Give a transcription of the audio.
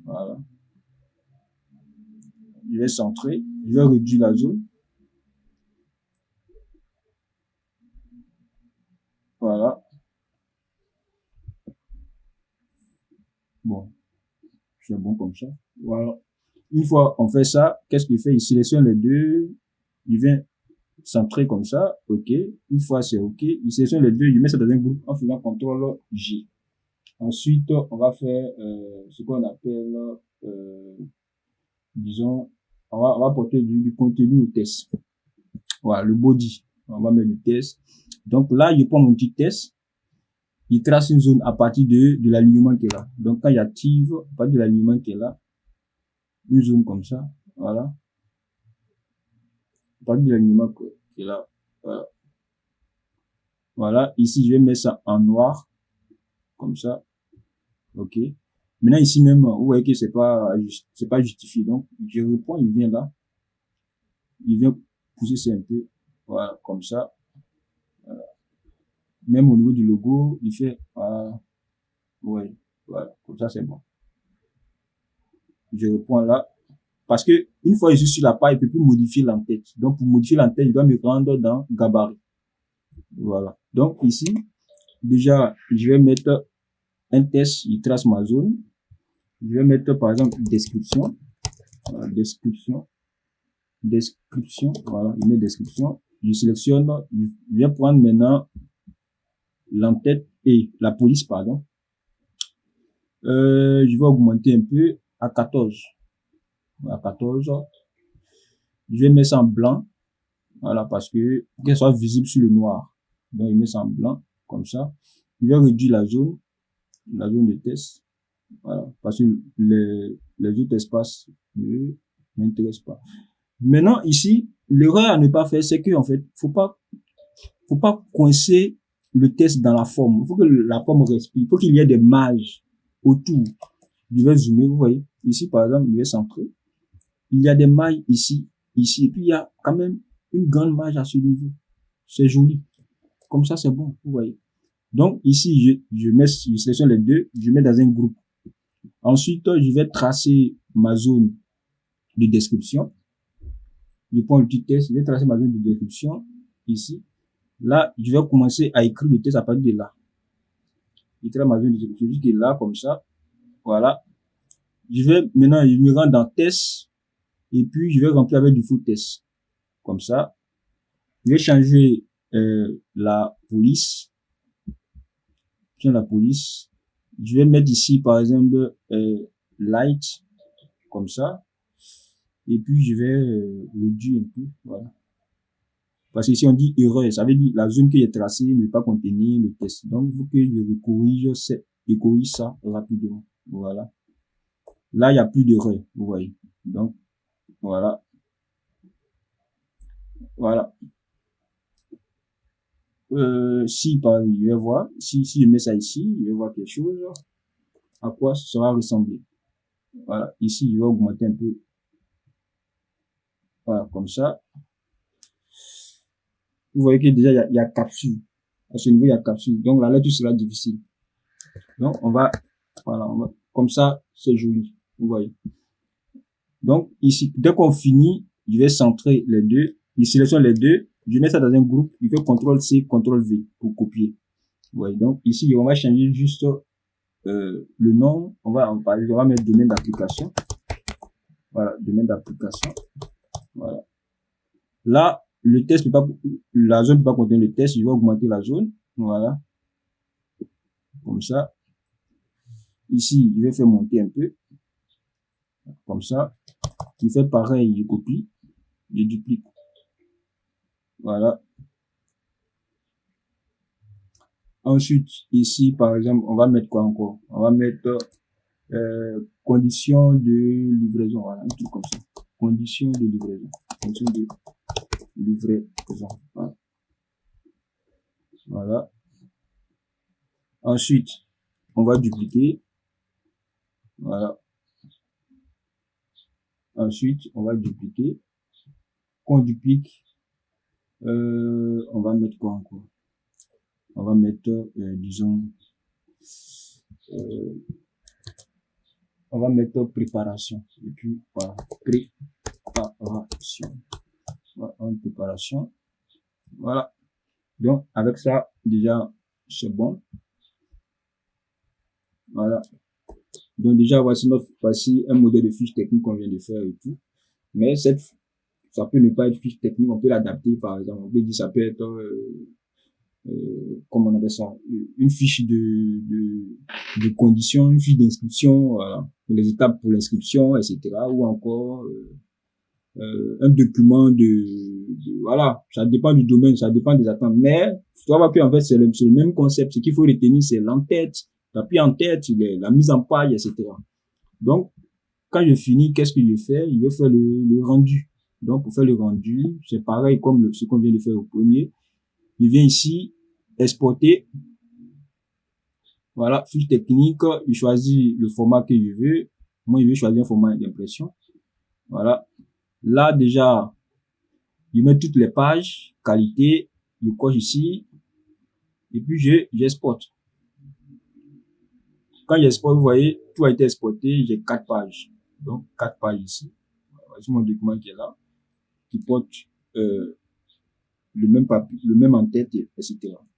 Voilà. Je vais centrer. Je vais réduire la zone. Voilà. Bon. C'est bon comme ça. Voilà. Une fois on fait ça, qu'est-ce qu'il fait? Il sélectionne les deux. Il vient centrer comme ça. OK. Une fois c'est OK. Il sélectionne les deux. Il met ça dans un groupe en faisant CTRL J. Ensuite, on va faire ce qu'on appelle, disons, on va porter du contenu au test. Voilà, le body. On va mettre le test. Donc là, je prends mon petit test. Il trace une zone à partir de l'alignement qui est là. Donc quand il active, à partir de l'alignement qui est là, une zone comme ça, voilà. À partir de l'alignement qui est là, voilà. Voilà, ici je vais mettre ça en noir, comme ça. OK. Maintenant ici même, vous voyez que c'est pas justifié. Donc je reprends, il vient là. Il vient pousser ça un peu, voilà, comme ça. Voilà. Même au niveau du logo, il fait, voilà, ouais, voilà, comme ça c'est bon. Je reprends là, parce que une fois que je suis sur la page, il peut plus modifier l'entête. Donc pour modifier l'entête, il doit me rendre dans gabarit. Voilà. Donc ici, déjà, je vais mettre un test, il trace ma zone. Je vais mettre par exemple description, voilà, description, voilà, il met description. Je sélectionne, je vais prendre maintenant l'entête et la police, pardon. Je vais augmenter un peu à 14. À 14. Je vais mettre ça en blanc. Voilà, parce que qu'elle soit visible sur le noir. Donc, il met ça en blanc, comme ça. Je vais réduire la zone de test. Voilà, parce que les autres espaces ne m'intéressent pas. Maintenant, ici, l'erreur à ne pas faire, c'est que, en fait, faut pas coincer le test dans la forme. Il faut que la forme respire. Il faut qu'il y ait des marges autour. Je vais zoomer, vous voyez. Ici, par exemple, je vais centrer. Il y a des mailles ici, ici. Et puis, il y a quand même une grande marge à ce niveau. C'est joli. Comme ça, c'est bon, vous voyez. Donc, ici, je sélectionne les deux, je mets dans un groupe. Ensuite, je vais tracer ma zone de description. Je prends le petit test, je vais tracer ma zone de description ici. Là, je vais commencer à écrire le test à partir de là. Je trace ma zone de description jusqu'à là, comme ça. Voilà. Maintenant, je me rends dans test. Et puis, je vais remplir avec du full test. Comme ça. Je vais changer la police. Je la police. Je vais mettre ici, par exemple, light. Comme ça. Et puis, je vais réduire un peu. Voilà. Parce que si on dit erreur, ça veut dire la zone qui est tracée ne peut pas contenir le test. Donc, il faut que je corrige ça rapidement. Voilà. Là, il n'y a plus d'erreur, vous voyez. Donc, voilà. Voilà. Si, par exemple, je vais voir, si je mets ça ici, je vais voir quelque chose, à quoi ça sera ressemblé. Voilà. Ici, je vais augmenter un peu. Voilà, comme ça. Vous voyez que déjà, il y a capsule. À ce niveau, il y a capsule. Donc, la lecture sera difficile. Donc, voilà, comme ça, c'est joli. Vous voyez. Donc, ici, dès qu'on finit, je vais centrer les deux. Je sélectionne les deux. Je mets ça dans un groupe. Je fais CTRL-C, CTRL-V pour copier. Vous voyez. Donc, ici, on va changer juste le nom. On va mettre domaine d'application. Voilà, domaine d'application. Voilà. Là, la zone ne peut pas contenir le test. Je vais augmenter la zone. Voilà. Comme ça. Ici, je vais faire monter un peu. Comme ça. Je fais pareil, je copie. Je duplique. Voilà. Ensuite, ici, par exemple, on va mettre quoi encore? On va mettre conditions de livraison. Voilà, un truc comme ça. Conditions de livraison. Conditions de livraison. Voilà. Voilà. Ensuite, on va dupliquer. Voilà. Ensuite, on va dupliquer. Quand on duplique, on va mettre quoi encore? On va mettre, disons, on va mettre préparation. Et puis, voilà, préparation. Voilà, préparation. Voilà. Donc, avec ça, déjà, c'est bon. Voilà. Donc, déjà, voici un modèle de fiche technique qu'on vient de faire et tout. Mais ça peut ne pas être fiche technique, on peut l'adapter, par exemple. On peut dire, ça peut être, comment on appelle ça, une fiche de conditions, une fiche d'inscription, voilà, pour les étapes pour l'inscription, etc. Ou encore, un document voilà, ça dépend du domaine, ça dépend des attentes. Mais, tu vois que, en fait, c'est le même concept. Ce qu'il faut retenir, c'est l'entête, l'appui en tête, la mise en page, etc. Donc, quand je finis, qu'est-ce que je fais? Je vais faire le rendu. Donc, pour faire le rendu, c'est pareil comme ce qu'on vient de faire au premier. Je viens ici, exporter. Voilà, fiche technique, je choisis le format que je veux. Moi, je vais choisir un format d'impression. Voilà. Là, déjà, je mets toutes les pages, qualité, je coche ici, et puis j'exporte. Quand j'exporte, vous voyez, tout a été exporté, j'ai 4 pages. Donc, 4 pages ici. Voici mon document qui est là, qui porte le même papier, le même en-tête, etc.